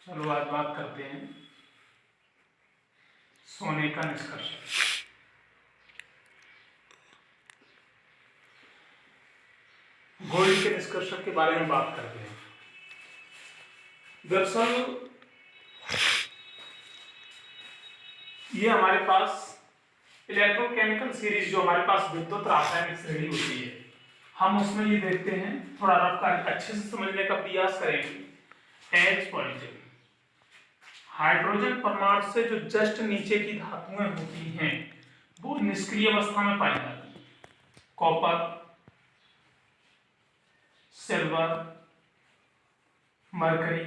चलो आज बात करते हैं सोने का निष्कर्ष। गोल्ड के निष्कर्ष के बारे में बात करते हैं। दरअसल ये हमारे पास इलेक्ट्रोकेमिकल सीरीज जो हमारे पास विद्युत रासायनिक श्रेणी होती है, हम उसमें ये देखते हैं, थोड़ा रफ अच्छे से समझने का प्रयास करेंगे। H पॉजिटिव हाइड्रोजन परमाणु से जो जस्ट नीचे की धातुएं होती हैं वो निष्क्रिय अवस्था में पाई जाती हैं। Copper, silver, mercury,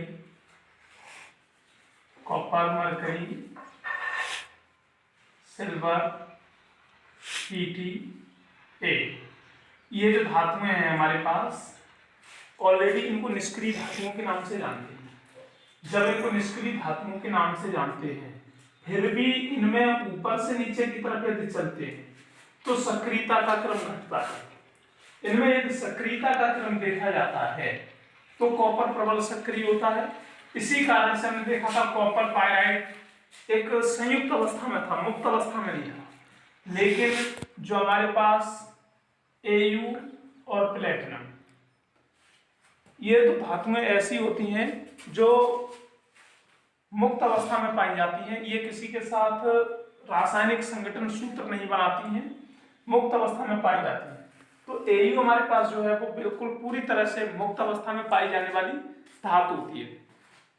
copper, mercury, silver, Pta, ये जो धातुएं हैं हमारे पास, ऑलरेडी इनको निष्क्रिय धातुओं के नाम से जानते हैं। जब इनको निष्क्रिय धातुओं के नाम से जानते हैं, फिर भी इनमें ऊपर से नीचे की तरफ यदि चलते हैं तो सक्रियता का क्रम घटता है। इनमें यदि सक्रियता का क्रम देखा जाता है तो कॉपर प्रबल सक्रिय होता है। इसी कारण से हमने देखा था कॉपर पायराइड एक संयुक्त अवस्था में था, मुक्त अवस्था में नहीं था। लेकिन जो हमारे पास Au और प्लेटिनम, ये तो धातुएं ऐसी होती हैं जो मुक्त अवस्था में पाई जाती हैं। ये किसी के साथ रासायनिक संगठन सूत्र नहीं बनाती हैं, मुक्त अवस्था में पाई जाती हैं। तो Au हमारे पास जो है वो बिल्कुल पूरी तरह से मुक्त अवस्था में पाई जाने वाली धातु होती है।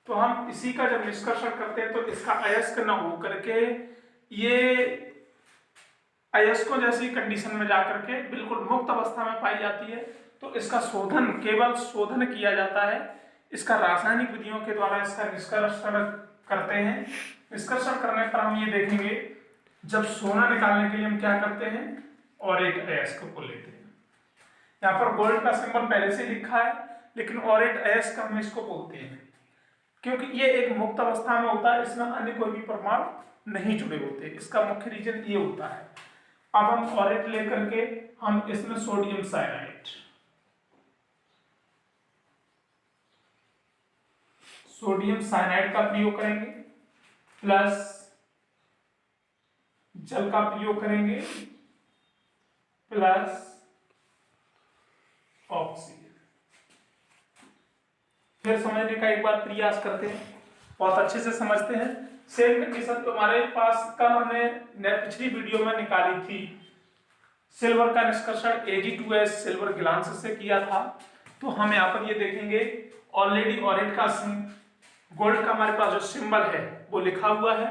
तो हम इसी का जब निष्कर्षण करते हैं तो इसका अयस्क न हो करके ये अयस्कों जैसी कंडीशन में जाकर के बिल्कुल मुक्त अवस्था में पाई जाती है। तो इसका शोधन, केवल शोधन किया जाता है, इसका रासायनिक विधियों के द्वारा इसका निष्कर्षण करते हैं। निष्कर्षण करने पर हम ये देखेंगे, जब सोना निकालने के लिए हम क्या करते हैं, और एक अयस्क को लेते हैं। यहाँ पर गोल्ड का सिंबल पहले से लिखा है, लेकिन ऑरेट अयस्क हम इसको बोलते हैं क्योंकि ये एक मुक्त अवस्था में होता है, इसमें अन्य कोई भी परमाणु नहीं जुड़े होते। इसका मुख्य रीजन ये होता है। अब हम ऑरेट लेकर के हम इसमें सोडियम साइनाइड, सोडियम साइनाइड का प्रयोग करेंगे, प्लस जल का प्रयोग करेंगे, प्लस ऑक्सीजन। फिर समझने का एक बार प्रयास करते हैं, बहुत अच्छे से समझते हैं। सेम कंडीशन तो हमारे पास कल हमने पिछली वीडियो में निकाली थी, सिल्वर का निष्कर्षण Ag2S सिल्वर गिलांस से किया था। तो हम यहाँ पर ये देखेंगे, ऑलरेडी ऑरेट का गोल्ड का हमारे पास जो सिंबल है वो लिखा हुआ है,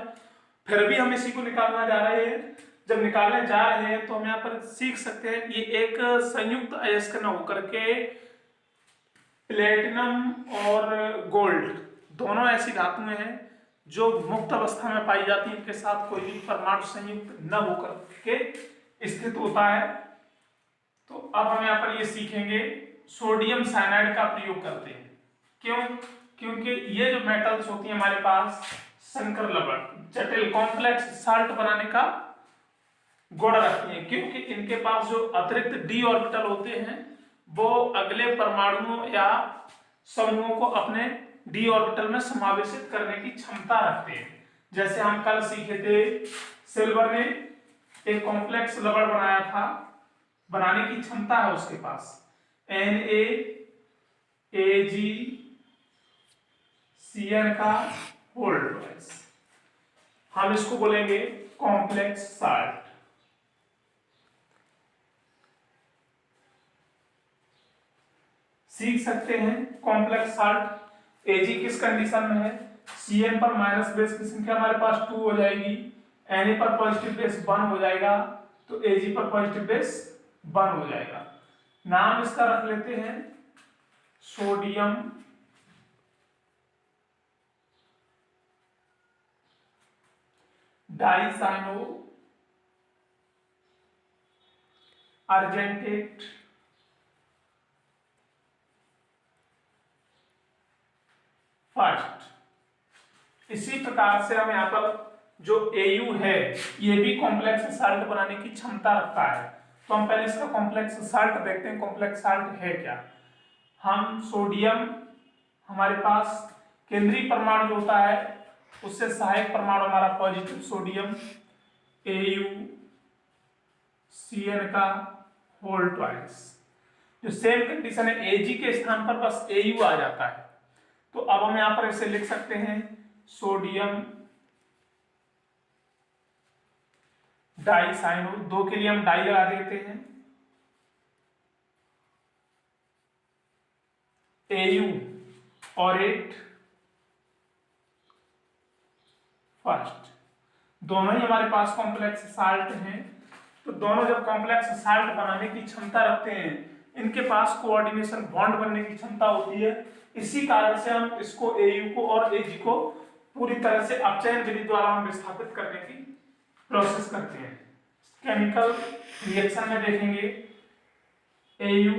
फिर भी हम इसी को निकालना जा रहे हैं। जब निकालने जा रहे हैं तो हम यहाँ पर सीख सकते हैं कि एक संयुक्त अयस्क न होकर के प्लेटिनम और गोल्ड दोनों ऐसी धातुएं हैं जो मुक्त अवस्था में पाई जाती है, इनके साथ कोई भी परमाणु संयुक्त न होकर के स्थित होता है। तो अब हम यहाँ पर ये सीखेंगे, सोडियम साइनाइड का प्रयोग करते हैं। क्यों? क्योंकि ये जो मेटल्स होती हैं हमारे पास, संकर लवण, जटिल कॉम्प्लेक्स साल्ट बनाने का गुण रखती हैं, क्योंकि इनके पास जो अतिरिक्त डी ऑर्बिटल होते हैं वो अगले परमाणुओं या समूहों को अपने डी ऑर्बिटल में समावेशित करने की क्षमता रखते हैं। जैसे हम कल सीखे थे, सिल्वर ने एक कॉम्प्लेक्स लवण बनाया था, बनाने की क्षमता है उसके पास, NaAgCN का होल्ड ट्वाइस, हम इसको बोलेंगे कॉम्प्लेक्स साल्ट। सीख सकते हैं कॉम्प्लेक्स साल्ट। Ag किस कंडीशन में है, Cn पर माइनस बेस की संख्या हमारे पास 2 हो जाएगी, Na पर पॉजिटिव बेस 1 हो जाएगा, तो Ag पर पॉजिटिव बेस 1 हो जाएगा। नाम इसका रख लेते हैं सोडियम डाइसाइनो अर्जेंटेट फर्स्ट। इसी प्रकार से हम यहाँ पर जो Au है ये भी कॉम्प्लेक्स साल्ट बनाने की क्षमता रखता है। तो हम पहले इसका कॉम्प्लेक्स साल्ट देखते हैं, कॉम्प्लेक्स साल्ट है क्या। हम सोडियम हमारे पास केंद्रीय परमाणु जो होता है उससे सहायक परमाणु हमारा पॉजिटिव सोडियम AuCN का होल ट्वाइस। जो सेम कंडीशन है Ag के स्थान पर बस Au आ जाता है। तो अब हम यहां पर इसे लिख सकते हैं सोडियम डाइसाइनो, 2 के लिए हम डाई लगा देते हैं, Au ऑरेट फर्स्ट। दोनों ही हमारे पास कॉम्प्लेक्स साल्ट हैं, तो दोनों जब कॉम्प्लेक्स साल्ट बनाने की क्षमता रखते हैं, इनके पास कोऑर्डिनेशन बॉन्ड बनने की क्षमता होती है। इसी कारण से हम इसको Au को और Ag को पूरी तरह से अपचयन विधि द्वारा हम विस्थापित करने की प्रोसेस करते हैं। केमिकल रिएक्शन में देखेंगे Au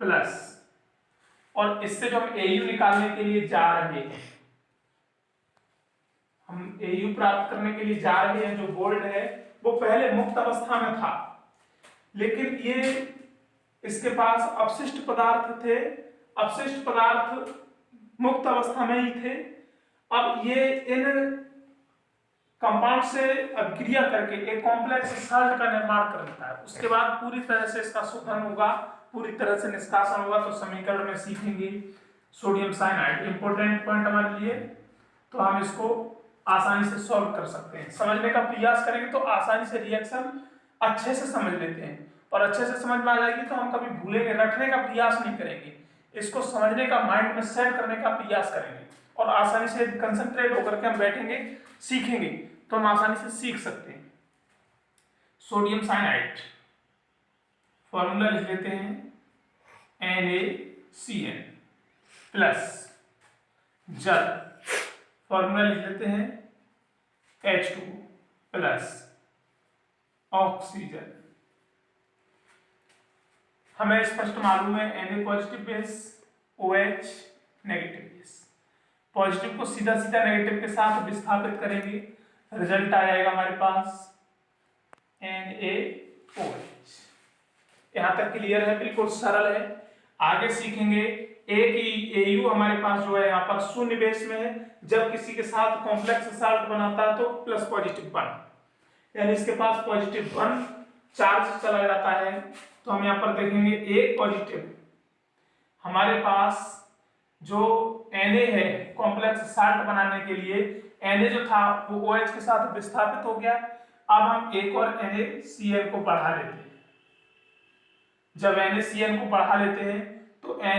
प्लस, और इससे जो हम Au निकालने के लिए जा रहे हैं, हम Au प्राप्त करने के लिए जा रहे हैं, जो गोल्ड है वो पहले मुक्त अवस्था में था, लेकिन ये इसके पास अपशिष्ट पदार्थ थे, अपशिष्ट पदार्थ मुक्त अवस्था में ही थे। अब ये इन कंपाउंड से अभिक्रिया करके एक कॉम्प्लेक्स साल्ट का निर्माण करता है। उसके बाद पूरी तरह से इसका शोधन होगा, पूरी तरह से निष्कासन होगा। तो समीकरण में सीखेंगे सोडियम साइनाइड, इंपॉर्टेंट पॉइंट हमारे लिए, तो हम इसको आसानी से सॉल्व कर सकते हैं। समझने का प्रयास करेंगे तो आसानी से रिएक्शन अच्छे से समझ लेते हैं, और अच्छे से समझ में आ जाएगी तो हम कभी भूलेंगे, रटने का प्रयास नहीं करेंगे, इसको समझने का माइंड में सेट करने का प्रयास करेंगे, और आसानी से कंसंट्रेट होकर के हम बैठेंगे, सीखेंगे, तो हम आसानी से सीख सकते हैं। सोडियम साइनाइड फॉर्मूला लिख लेते हैं NaCN प्लस, जल फॉर्मूला लिख लेते हैं H2 प्लस ऑक्सीजन। हमें स्पष्ट मालूम है Na positive base, OH negative base. Positive को सीधा सीधा नेगेटिव के साथ विस्थापित करेंगे, रिजल्ट आ जाएगा हमारे पास NaOH। यहां तक क्लियर है, बिल्कुल सरल है। आगे सीखेंगे एक ही Au हमारे पास जो है यहाँ पर शून्य बेस में है, जब किसी के साथ कॉम्प्लेक्स साल्ट बनाता है तो प्लस पॉजिटिव 1, यानी इसके पास पॉजिटिव 1 चार्ज चला जाता है। तो हम यहाँ पर देखेंगे एक पॉजिटिव, हमारे पास जो Na है कॉम्प्लेक्स साल्ट बनाने के लिए, Na जो था वो OH के साथ विस्थापित हो गया। अब हम एक और NaCN को बढ़ा लेते हैं। जब NaCN को बढ़ा लेते हैं तो Na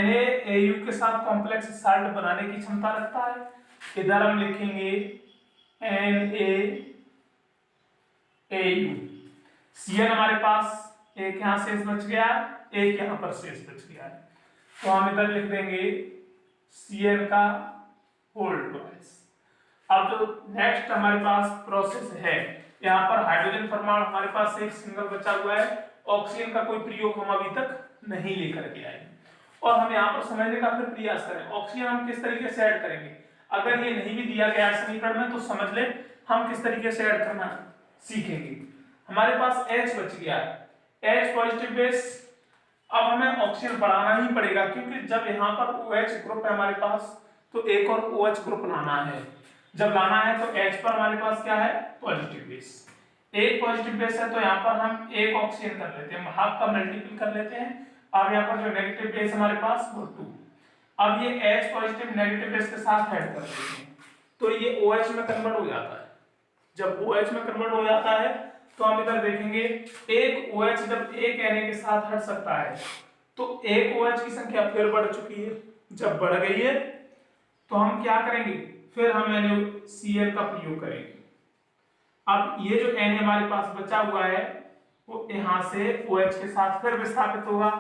Au के साथ कॉम्प्लेक्स साल्ट बनाने की क्षमता रखता है। इधर हम लिखेंगे NaAu, CN हमारे पास एक यहां शेष बच गया, एक यहां पर शेष बच गया है, तो हम इधर लिख देंगे CN का होल ट्वाइस। अब जो नेक्स्ट हमारे पास प्रोसेस है, यहाँ पर हाइड्रोजन परमाणु हमारे पास एक सिंगल बचा हुआ है, ऑक्सीजन का कोई प्रयोग हम अभी तक नहीं लेकर के आए, और हम यहाँ पर समझने का फिर प्रयास करें ऑक्सीजन हम किस तरीके से ऐड करेंगे। अगर ये नहीं भी दिया गया है समीकरण में तो समझ ले हम किस तरीके से ऐड करना सीखेंगे। हमारे पास H बच गया है, H पॉजिटिव बेस। अब हमें ऑक्सीजन बढ़ाना ही पड़ेगा, क्योंकि जब यहाँ पर OH ग्रुप है हमारे पास तो एक और OH ग्रुप लाना है। जब लाना है तो H पर हमारे पास क्या है, पॉजिटिव बेस। एक पॉजिटिव बेस है तो यहाँ पर हम एक ऑक्सीजन कर लेते हैं, हाफ का मल्टीपल कर लेते हैं। अब यहाँ पर जो नेगेटिव बेस हमारे पास वो 2। अब ये H पॉजिटिव नेगेटिव बेस के साथ ऐड कर देते हैं तो ये OH में कन्वर्ट हो जाता है। जब OH में कन्वर्ट हो जाता है तो हम इधर देखेंगे एक OH जब एक Na के साथ हट सकता है तो एक OH की संख्या फिर बढ़ चुकी है। जब बढ़ गई है तो हम क्या करेंगे, फिर हम NaCN का प्रयोग करेंगे। अब ये जो Na हमारे पास बचा हुआ है वो यहाँ से OH के साथ फिर विस्थापित होगा,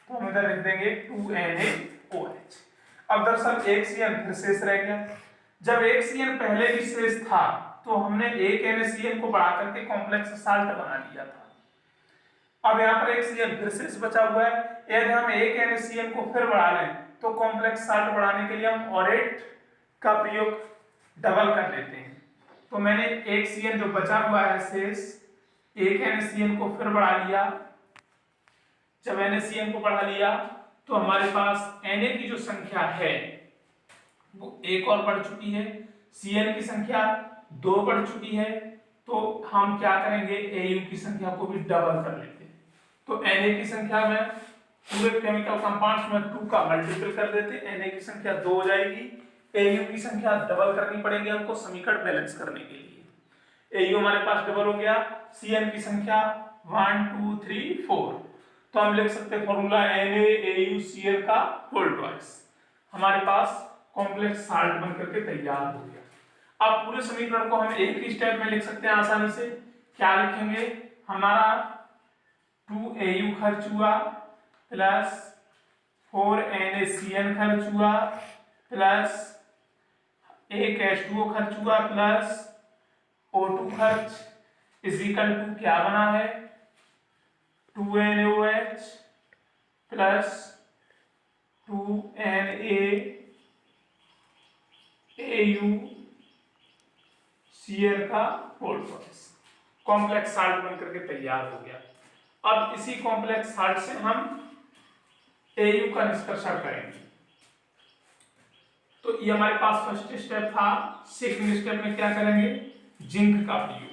तो हम इधर लिख देंगे 2NaOH। अब दरअसल एक CN फिर शेष रह गया। जब एक CN पहले भी शेष था तो हमने एक NaCN को बढ़ा करके कॉम्प्लेक्स साल्ट बना लिया था। अब यहाँ पर एक CN फिर शेष बचा हुआ है, यदि हम एक NaCN को फिर बढ़ा लें तो कॉम्प्लेक्स साल्ट बढ़ाने के लिए हम ऑरेट का प्रयोग डबल कर लेते हैं। तो मैंने एक CN जो बचा हुआ है शेष, एक NaCN को फिर बढ़ा लिया। जब NaCN को बढ़ा लिया तो हमारे पास Na की जो संख्या है वो एक और बढ़ चुकी है, Cn की संख्या 2 बढ़ चुकी है, तो हम क्या करेंगे, Au की संख्या को भी डबल कर लेते हैं। तो Na की संख्या में पूरे केमिकल कंपाउंड्स में 2 का मल्टीपल कर देते, Na की संख्या 2 हो जाएगी, Au की संख्या डबल करनी पड़ेगी हमको समीकरण बैलेंस करने के लिए। Au हमारे पास डबल हो गया, Cn की संख्या 1 2 3 4, तो हम लिख सकते हैं फॉर्मूला NaAuCl का होल ट्वाइस। हमारे पास कॉम्प्लेक्स साल्ट बन करके तैयार हो गया। अब पूरे समीकरण को हम एक ही स्टेप में लिख सकते हैं आसानी से। क्या लिखेंगे, हमारा 2Au खर्च हुआ प्लस 4NaCN खर्च हुआ प्लस एक H2O खर्च हुआ प्लस O2 खर्च इज इक्वल टू क्या बना है, 2NaOH प्लस 2NaAuCl का होल ट्वाइस। कॉम्प्लेक्स साल्ट बन करके तैयार हो गया। अब इसी कॉम्प्लेक्स साल्ट से हम Au का निष्कर्षण करेंगे। तो ये हमारे पास फर्स्ट स्टेप था। सेकंड स्टेप में क्या करेंगे, जिंक का प्रयोग।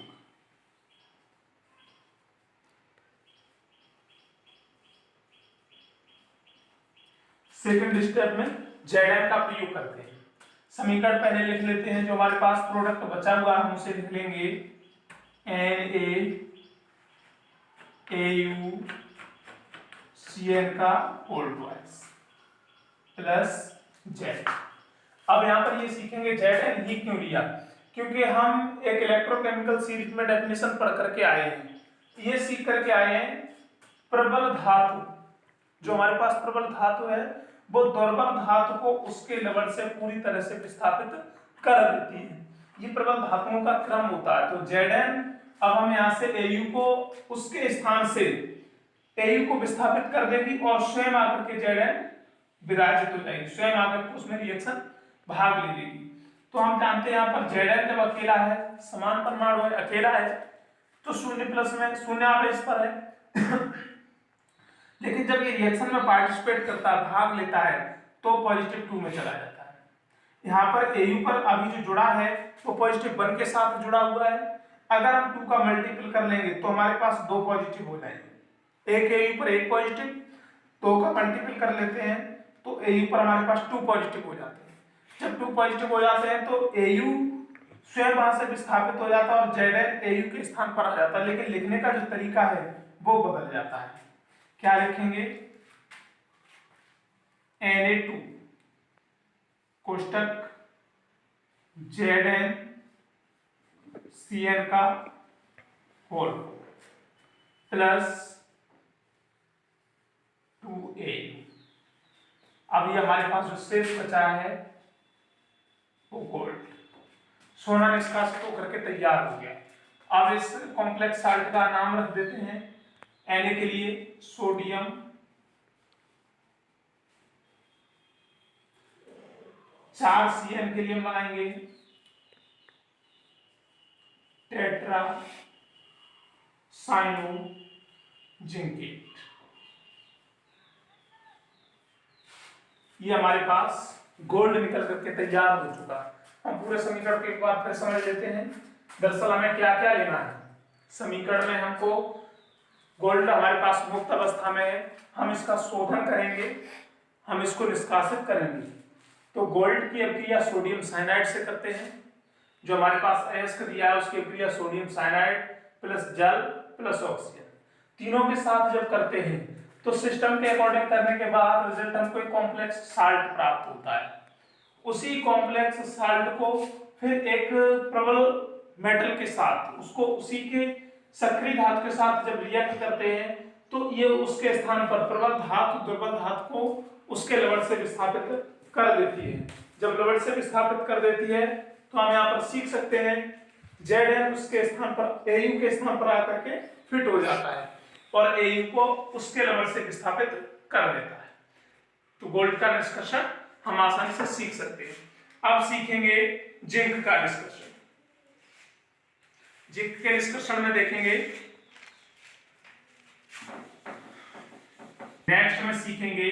सेकंड स्टेप में Zn का प्रयोग करते हैं। समीकरण पहले लिख लेते हैं, जो हमारे पास प्रोडक्ट बचा हुआ है हम उसे लिख लेंगे NaAuCl का होल ट्वाइस प्लस Z। अब यहाँ पर ये सीखेंगे Zn ही क्यों लिया, क्योंकि हम एक इलेक्ट्रोकेमिकल सीरीज में डेफिनेशन पढ़ करके आए हैं, ये सीख करके आए हैं प्रबल धातु, जो हमारे पास प्रबल धातु है वो दुर्बल धातु को उसके लेवल से पूरी तरह से विस्थापित कर देती है। ये प्रबल धातुओं का क्रम होता है। तो Zn, अब हम यहाँ से Au को उसके स्थान से Au को विस्थापित कर देगी और स्वयं आकर के Zn विराजित हो जाएगी, स्वयं आकर के उसमें रिएक्शन भाग ले लेगी। तो हम जानते हैं यहाँ पर Zn जब अकेला है, समान परमाणु है, अकेला है, तो शून्य प्लस में शून्य आवेश पर है लेकिन जब ये रिएक्शन में पार्टिसिपेट करता है, भाग लेता है, तो पॉजिटिव 2 में चला जाता है। यहाँ पर Au पर अभी जो जुड़ा है वो पॉजिटिव 1 के साथ जुड़ा हुआ है। अगर हम 2 का मल्टीपल कर लेंगे तो हमारे पास 2 पॉजिटिव हो जाएंगे। एक Au पर एक पॉजिटिव, 2 का मल्टीपल कर लेते हैं तो Au पर हमारे पास 2 पॉजिटिव हो जाते हैं। जब 2 पॉजिटिव हो जाते हैं तो Au स्वयं वहां से विस्थापित हो जाता है और Zn Au के स्थान पर आ जाता है, लेकिन लिखने का जो तरीका है वो बदल जाता है। क्या लिखेंगे, Na2 कोष्टक ZnCN का होल प्लस 2A। अब ये हमारे पास जो शेष बचा है वो गोल्ड, सोना निष्कासित होकर के तैयार हो गया। अब इस कॉम्प्लेक्स साल्ट का नाम रख देते हैं, Na के लिए सोडियम चार Cn के लिए हम लगाएंगे टेट्रा साइनो जिंकेट। ये हमारे पास गोल्ड निकल करके तैयार हो चुका। हम पूरे समीकरण को एक बार फिर समझ लेते हैं। दरअसल हमें क्या क्या लेना है समीकरण में, हमको गोल्ड हमारे पास मुक्त अवस्था में है, हम इसका शोधन करेंगे, हम इसको निष्कासित करेंगे। तो गोल्ड की अभिक्रिया सोडियम साइनाइड से करते हैं, जो हमारे पास अयस्क दिया है उसकी अभिक्रिया सोडियम साइनाइड प्लस जल प्लस ऑक्सीजन, तीनों के साथ जब करते हैं तो सिस्टम के अकॉर्डिंग करने के बाद रिजल्ट हमको एक कॉम्प्लेक्स साल्ट प्राप्त होता है। उसी कॉम्प्लेक्स साल्ट को फिर एक प्रबल मेटल के साथ, उसको उसी के सक्रिय धातु के साथ जब रिएक्ट करते हैं तो ये उसके स्थान पर प्रबल धातु दुर्बल धातु को उसके लेवल से विस्थापित कर देती है। जब लेवल से विस्थापित कर देती है तो हम यहाँ पर सीख सकते हैं Zn उसके स्थान पर Au के स्थान पर आकर के फिट हो जाता है और Au को उसके लेवल से विस्थापित कर देता है। तो गोल्ड का निष्कर्षण हम आसानी से सीख सकते हैं। अब सीखेंगे जिंक का निष्कर्षण। जिंक के निष्कर्षण में देखेंगे, नेक्स्ट में सीखेंगे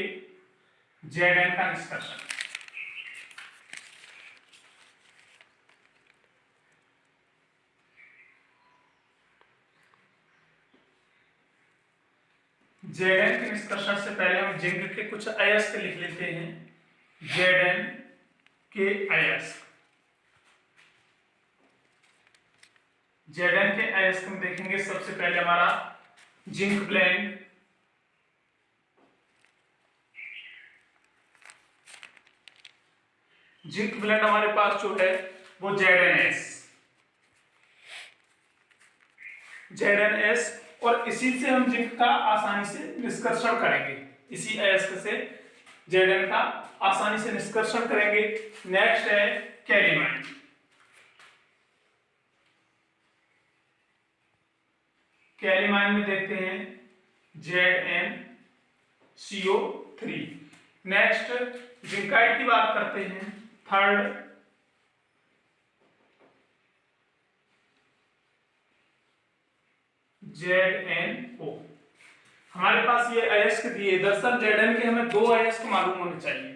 Zn का निष्कर्षण। Zn के निष्कर्षण से पहले हम जिंक के कुछ अयस्क लिख लेते हैं। Zn के अयस्क, Zn के अयस्क में देखेंगे सबसे पहले हमारा जिंक ब्लेंड, जिंक ब्लेंड हमारे पास जो है वो ZnS, और इसी से हम जिंक का आसानी से निष्कर्षण करेंगे, इसी अयस्क से Zn का आसानी से निष्कर्षण करेंगे। नेक्स्ट है कैलीमाइन, कैलीमाइन में देखते हैं ZnCO3। नेक्स्ट जिंकाइट की बात करते हैं, थर्ड ZnO। हमारे पास ये अयस्क दिए, दरअसल Zn के हमें दो अयस्क मालूम होने चाहिए,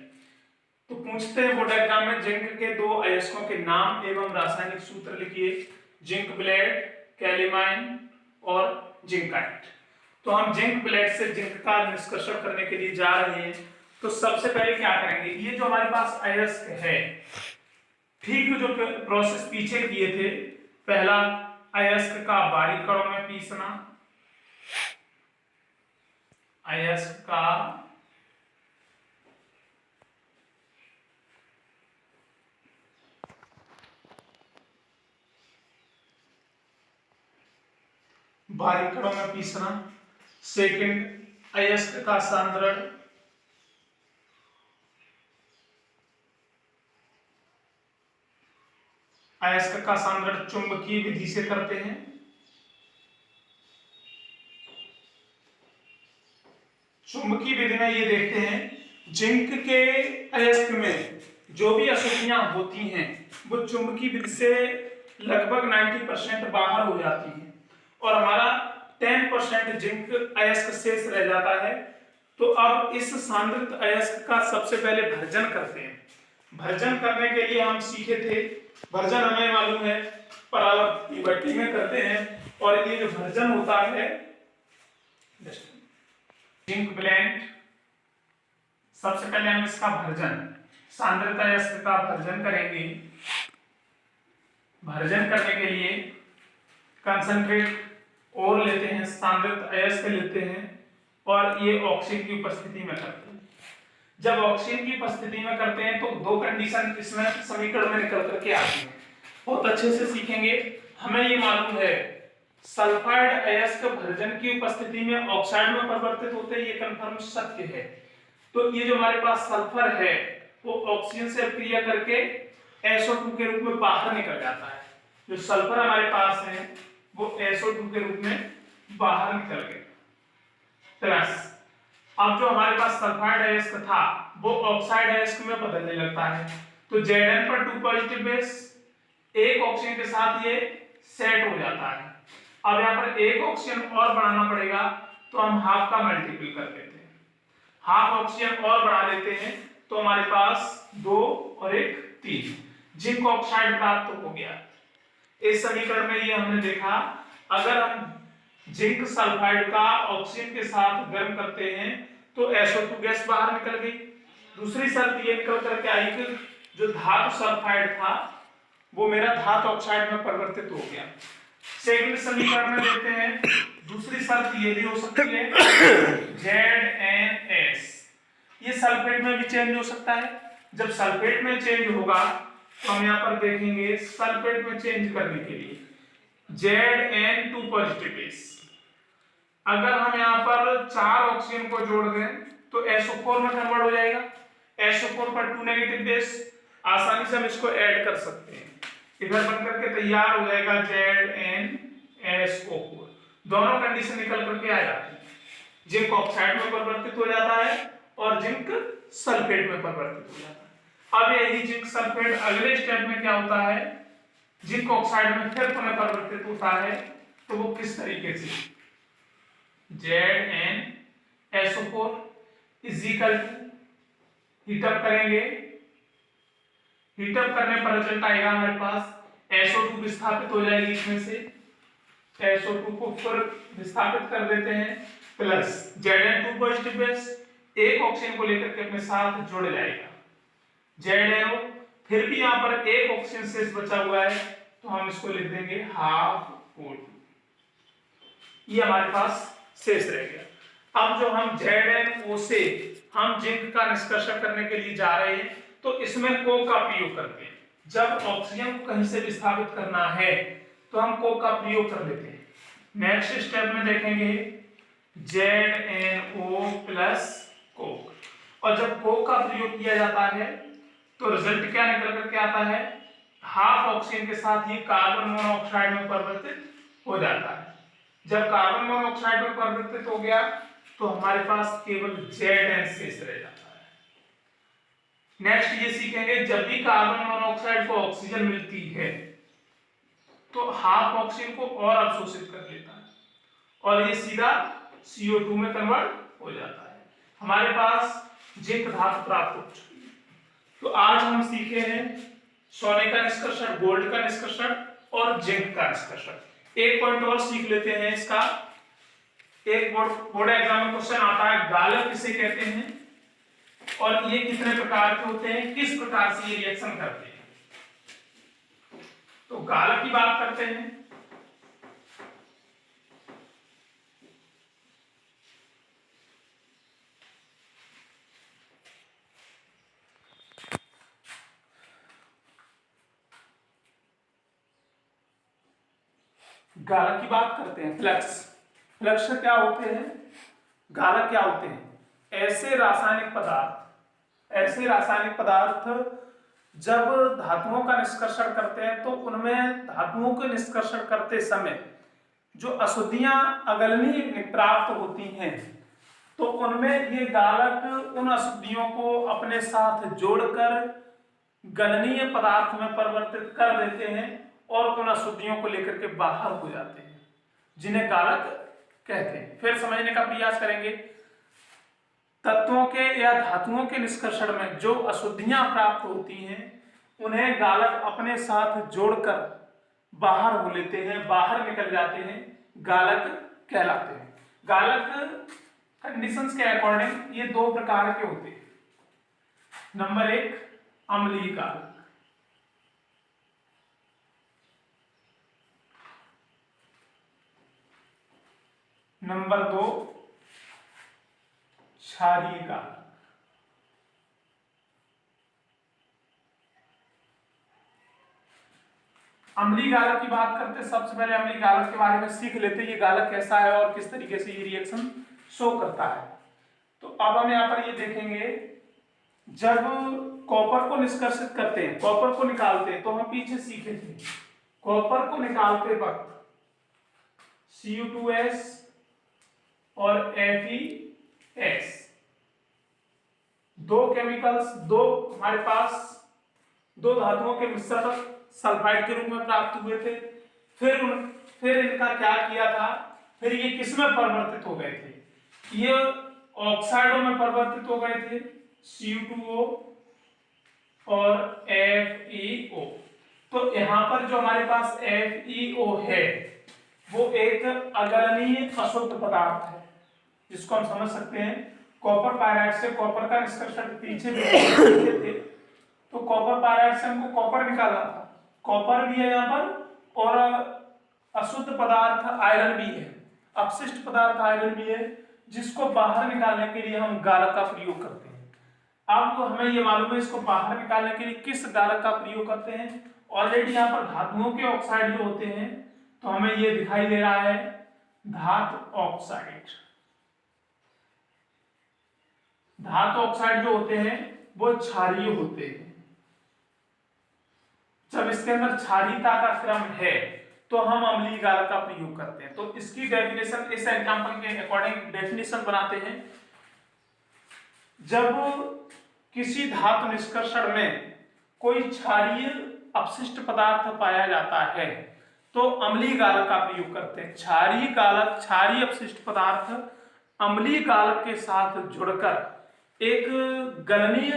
तो पूछते हैं वो डायग्राम में जिंक के दो अयस्कों के नाम एवं रासायनिक सूत्र लिखिए, जिंक ब्लेड, कैलीमाइन और जिंकाइट। तो हम जिंक ब्लेड से जिंक का निष्कर्षण करने के लिए जा रहे हैं। तो सबसे पहले क्या करेंगे, ये जो हमारे पास अयस्क है, ठीक जो प्रोसेस पीछे किए थे, पहला अयस्क का बारीक कणों में पीसना, अयस्क का बारीक कणों में पीसना, सेकंड अयस्क का सांद्रण, अयस्क का सांद्रण चुंबकीय विधि से करते हैं। चुंबकीय विधि में ये देखते हैं जिंक के अयस्क में जो भी अशुद्धियां होती हैं वो चुंबकीय विधि से लगभग 90% बाहर हो जाती हैं और हमारा 10% जिंक अयस्क शेष रह जाता है। तो अब इस सांद्रित अयस्क का सबसे पहले भर्जन करते हैं। भर्जन करने के लिए हम सीखे थे, भर्जन हमें मालूम है परावर्त की भट्टी में करते हैं, और ये जो भर्जन होता है जिंक ब्लेंड, सबसे पहले हम इसका भर्जन, सांद्रित अयस्क का भर्जन करेंगे। भर्जन करने के लिए कंसंट्रेट और लेते हैं, सांद्रित अयस्क लेते हैं और ये ऑक्सीजन की उपस्थिति में करते हैं। जब ऑक्सीजन की उपस्थिति में करते हैं तो दो कंडीशन इसमें समीकरण में निकल करके आती है, बहुत अच्छे से सीखेंगे। हमें ये मालूम है सल्फाइड अयस्क भर्जन की उपस्थिति में ऑक्साइड में परिवर्तित होते हैं, ये कंफर्म सत्य है। तो ये जो हमारे पास सल्फर है वो ऑक्सीजन से क्रिया करके SO2 के रूप में बाहर निकल जाता है। जो सल्फर हमारे पास है वो SO2 के रूप में बाहर निकल गए। प्लस अब जो हमारे पास सल्फाइड अयस्क था वो ऑक्साइड अयस्क में बदलने लगता है। तो Zn पर 2 पॉजिटिव बेस, एक ऑक्सीजन के साथ ये सेट हो जाता है। अब यहाँ पर एक ऑक्सीजन और बढ़ाना पड़ेगा, तो हम हाफ का मल्टीपल कर देते हैं, हाफ ऑक्सीजन और बढ़ा देते हैं, तो हमारे पास 2 और 1 3 जिंक ऑक्साइड प्राप्त हो गया। इस समीकरण में ये हमने देखा, अगर हम जिंक सल्फाइड का ऑक्सीजन के साथ गर्म करते हैं तो SO2 गैस बाहर निकल गई। दूसरी शर्त ये निकल करके आई कि जो धातु सल्फाइड था वो मेरा धातु ऑक्साइड में परिवर्तित हो गया। सेकंड समीकरण में देखते हैं, दूसरी शर्त ये भी हो सकती है ZnS, ये सल्फेट में भी चेंज हो सकता है। जब सल्फेट में चेंज होगा तो हम यहाँ पर देखेंगे सल्फेट में चेंज करने के लिए Zn2 पॉजिटिव बेस, अगर हम यहाँ पर 4 ऑक्सीजन को जोड़ दें तो SO4 में कन्वर्ट हो जाएगा। SO4 पर 2 नेगेटिव बेस, आसानी से हम इसको ऐड कर सकते हैं, इधर बनकर के तैयार हो जाएगा ZnSO4। दोनों कंडीशन निकल करके आ जाती है, जिंक ऑक्साइड में परिवर्तित हो जाता है और जिंक सल्फेट में परिवर्तित हो जाता है। अब यही जिंक सल्फेट अगले स्टेप में क्या होता है, जिंक ऑक्साइड में फिर पुनः परिवर्तित होता है। तो वो किस तरीके से, ZnSO4 is equal to heat up करेंगे, हीटअप करने पर रिजल्ट आएगा हमारे पास SO2 विस्थापित हो जाएगी इसमें से, SO2 को फिर विस्थापित कर देते हैं, प्लस Zn 2 पॉजिटिव बेस एक ऑक्सीजन को लेकर के अपने साथ जुड़ जाएगा ZnO, फिर भी यहाँ पर एक ऑक्सीजन शेष बचा हुआ है तो हम इसको लिख देंगे हाफ O2, ये हमारे पास शेष रह गया। अब जो हम ZnO से हम जिंक का निष्कर्षण करने के लिए जा रहे हैं तो इसमें कोक का प्रयोग करते हैं। जब ऑक्सीजन को कहीं से विस्थापित करना है तो हम कोक का प्रयोग कर लेते हैं। नेक्स्ट स्टेप में देखेंगे ZnO प्लस कोक, और जब कोक का प्रयोग किया जाता है तो रिजल्ट क्या निकल करके आता है, हाफ ऑक्सीजन के साथ ही कार्बन मोनोऑक्साइड में परिवर्तित हो जाता है। जब कार्बन मोनोऑक्साइड में परिवर्तित हो गया तो हमारे पास केवल Zn शेष रह जाता है। नेक्स्ट ये सीखेंगे, जब भी कार्बन मोनोऑक्साइड को ऑक्सीजन मिलती है तो हाफ ऑक्सीजन को और अवशोषित कर लेता है और ये सीधा CO2 में कन्वर्ट हो जाता है। हमारे पास जिंक धातु प्राप्त हो चुकी है। तो आज हम सीखे हैं सोने का निष्कर्षण, गोल्ड का निष्कर्षण और जिंक का निष्कर्षण। एक पॉइंट और सीख लेते हैं इसका। एक बोर्ड एग्जाम में क्वेश्चन आता है गालक किसे कहते हैं और ये कितने प्रकार के होते हैं, किस प्रकार से ये रिएक्शन करते हैं। तो गालक की बात करते हैं। गालक की बात करते हैं। फ्लक्स, फ्लक्स क्या होते हैं, गालक क्या होते हैं, ऐसे रासायनिक पदार्थ जब धातुओं का निष्कर्षण करते हैं तो उनमें धातुओं के निष्कर्षण करते समय जो अशुद्धियां अगलनीय प्राप्त होती हैं तो उनमें ये गालक उन अशुद्धियों को अपने साथ जोड़कर गलनीय पदार्थ में परिवर्तित कर देते हैं और उन अशुद्धियों को लेकर के बाहर हो जाते हैं, जिन्हें गालक कहते हैं। फिर समझने का प्रयास करेंगे। तत्वों के या धातुओं के निष्कर्षण में जो अशुद्धियां प्राप्त होती हैं उन्हें गालक अपने साथ जोड़कर बाहर हो लेते हैं, बाहर निकल जाते हैं, गालक कहलाते हैं। गालक कंडीशंस के अकॉर्डिंग ये दो प्रकार के होते हैं। नंबर एक, अम्लीय गालक। नंबर दो, क्षारीय गालक। अम्लीय गालक की बात करते, सबसे पहले अम्लीय गालक के बारे में सीख लेते, ये गालक कैसा है और किस तरीके से ये रिएक्शन शो करता है। तो अब हम यहाँ पर ये देखेंगे, जब कॉपर को निष्कर्षित करते हैं, कॉपर को निकालते हैं, तो हम पीछे सीखे थे कॉपर को निकालते वक्त Cu2S और FeS दो केमिकल्स, दो हमारे पास दो धातुओं के मिश्रण सल्फाइड के रूप में प्राप्त हुए थे। फिर इनका क्या किया था, फिर ये किसमें परिवर्तित हो गए थे, ये ऑक्साइडों में परिवर्तित हो गए थे, Cu2O और FeO। तो यहां पर जो हमारे पास FeO है वो एक अगलनीय अशुद्ध पदार्थ है, जिसको हम समझ सकते हैं कॉपर पायराइड से कॉपर का निष्कर्षण पीछे भी थे। तो कॉपर पायराइड से हमको कॉपर निकालना था, कॉपर भी है यहाँ पर और अशुद्ध पदार्थ आयरन भी है, अपशिष्ट पदार्थ आयरन भी है, जिसको बाहर निकालने के लिए हम गालक का प्रयोग करते हैं। अब हमें ये मालूम है इसको बाहर निकालने के लिए किस गालक का प्रयोग करते हैं। ऑलरेडी यहाँ पर धातुओं के ऑक्साइड जो होते हैं तो हमें ये दिखाई दे रहा है धातु ऑक्साइड। धातु ऑक्साइड जो होते हैं वो क्षारीय होते हैं। जब इसके अंदर क्षारीयता का क्रम है तो हम अम्लीय गालक का प्रयोग करते हैं। तो इसकी डेफिनेशन, इस एग्जांपल के अकॉर्डिंग डेफिनेशन बनाते हैं। जब किसी धातु निष्कर्षण में कोई क्षारीय अपशिष्ट पदार्थ पाया जाता है तो अम्लीय गालक का प्रयोग करते हैं। क्षारीय गालक, क्षारीय अपशिष्ट पदार्थ अम्लीय गालक के साथ जुड़कर एक गलनीय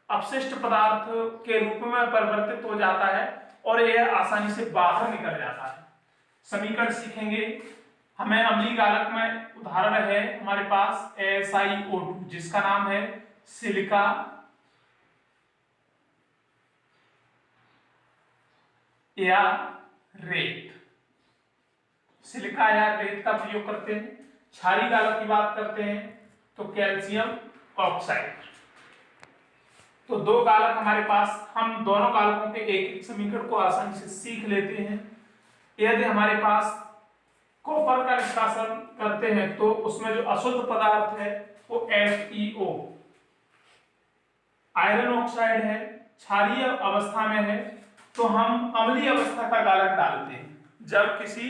अपशिष्ट पदार्थ के रूप में परिवर्तित हो जाता है और यह आसानी से बाहर निकल जाता है। समीकरण सीखेंगे हमें अम्लीय गालक में उदाहरण है हमारे पास SiO2 जिसका नाम है सिलिका या रेत। सिलिका या रेत का प्रयोग करते हैं। क्षारीय गालक की बात करते हैं तो कैल्शियम ऑक्साइड। तो दो गालक हमारे पास, हम दोनों गालकों के एक एक समीकरण को आसानी से सीख लेते हैं। यदि हमारे पास कॉपर का निष्कासन करते हैं तो उसमें जो अशुद्ध पदार्थ है वो FeO आयरन ऑक्साइड है, क्षारीय अवस्था में है तो हम अम्लीय अवस्था का गालक डालते हैं। जब किसी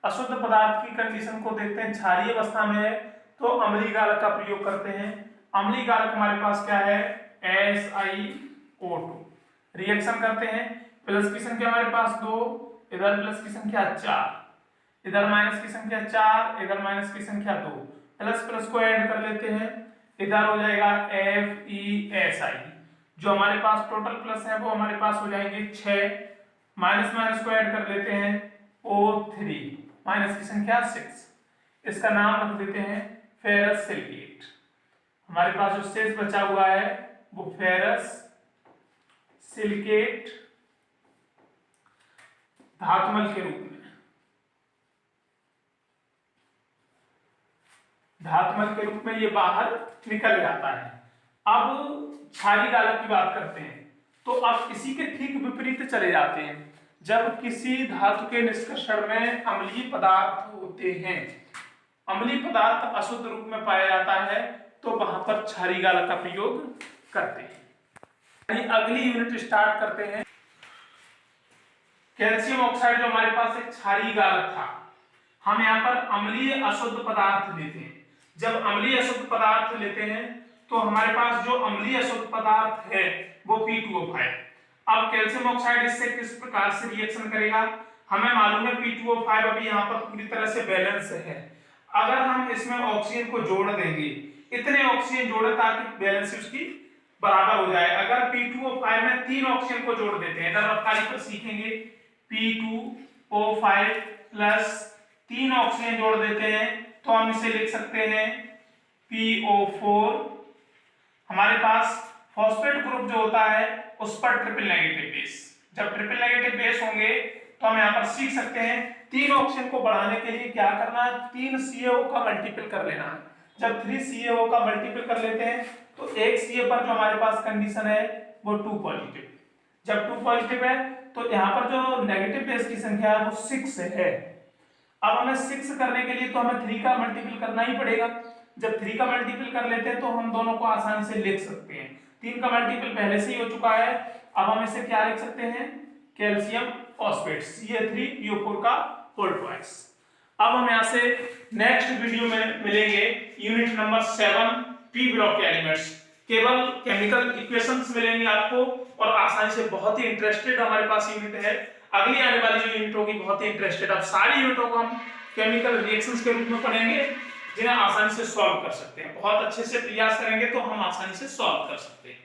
अशुद्ध पदार्थ की कंडीशन को देखते हैं क्षारीय अवस्था में है तो अम्लीय गालक का प्रयोग करते हैं। अम्लीय गालक हमारे पास क्या है SiO2। रिएक्शन करते हैं, प्लस की संख्या हमारे पास 2, इधर प्लस की संख्या 4, इधर माइनस की संख्या 4, इधर माइनस की संख्या 2, प्लस प्लस को ऐड कर लेते हैं, इधर हो जाएगा FeSi। जो हमारे पास टोटल प्लस है वो हमारे पास हो जाएंगे 6, माइनस माइनस को ऐड कर लेते हैं O3, माइनस की संख्या 6। इसका नाम रख देते हैं फेरस सिलिकेट। हमारे पास जो शेष बचा हुआ है वो फेरस सिलिकेट धातुमल के रूप में, धातुमल के रूप में ये बाहर निकल जाता है। अब क्षारीय गालक की बात करते हैं तो अब इसी के ठीक विपरीत चले जाते हैं। जब किसी धातु के निष्कर्षण में अम्लीय पदार्थ होते हैं, अम्लीय पदार्थ अशुद्ध रूप में पाया जाता है तो वहां पर क्षारीय गालक का प्रयोग करते हैं। अगली यूनिट स्टार्ट करते हैं। कैल्शियम ऑक्साइड जो हमारे पास एक क्षारीय गालक था, हम यहाँ पर अम्लीय अशुद्ध पदार्थ लेते हैं। जब अम्लीय अशुद्ध पदार्थ लेते हैं तो हमारे पास जो अम्लीय अशुद्ध पदार्थ है वो P2O5। अब कैल्शियम ऑक्साइड इससे किस प्रकार से रिएक्शन करेगा, हमें मालूम है P2O5 अभी यहाँ पर पूरी तरह से बैलेंस है। अगर हम इसमें ऑक्सीजन को जोड़ देंगे, इतने ऑक्सीजन जोड़े ताकि बैलेंस उसकी बराबर हो जाए। अगर P2O5 में 3 ऑक्सीजन को जोड़ देते हैं, इधर रफ्तारी पर सीखेंगे, P2O5 प्लस 3 ऑक्सीजन जोड़ देते हैं तो हम इसे लिख सकते हैं PO4। हमारे पास फॉस्फेट ग्रुप जो होता है उस पर ट्रिपल नेगेटिव बेस, जब ट्रिपल नेगेटिव बेस होंगे तो हम यहाँ पर सीख सकते हैं 3 ऑक्सीजन को बढ़ाने के लिए क्या करना है, 3 CaO का मल्टीपल कर लेना है। जब 3 CaO का मल्टीपल कर लेते हैं तो एक Ca पर जो हमारे पास कंडीशन है वो 2 पॉजिटिव। जब 2 पॉजिटिव है तो यहाँ पर जो नेगेटिव बेस की संख्या है वो 6 है। अब हमें 6 करने के लिए तो हमें 3 का मल्टीपल करना ही पड़ेगा। जब 3 का मल्टीपल कर लेते हैं तो हम दोनों को आसानी से लिख सकते हैं। 3 का मल्टीपल पहले से ही हो चुका है, अब हम इसे क्या लिख सकते हैं, कैल्शियम फॉस्फेट Ca3PO4 का होल ट्वाइस। अब हम यहाँ से नेक्स्ट वीडियो में मिलेंगे यूनिट नंबर 7 पी ब्लॉक के एलिमेंट्स। केवल केमिकल इक्वेशंस मिलेंगे आपको और आसानी से, बहुत ही इंटरेस्टेड हमारे पास यूनिट है। अगली आने वाली जो यूनिट होगी बहुत ही इंटरेस्टेड। अब सारी यूनिटों को हम केमिकल रिएक्शंस के रूप में पढ़ेंगे जिन्हें आसानी से सॉल्व कर सकते हैं। बहुत अच्छे से प्रयास करेंगे तो हम आसानी से सॉल्व कर सकते हैं।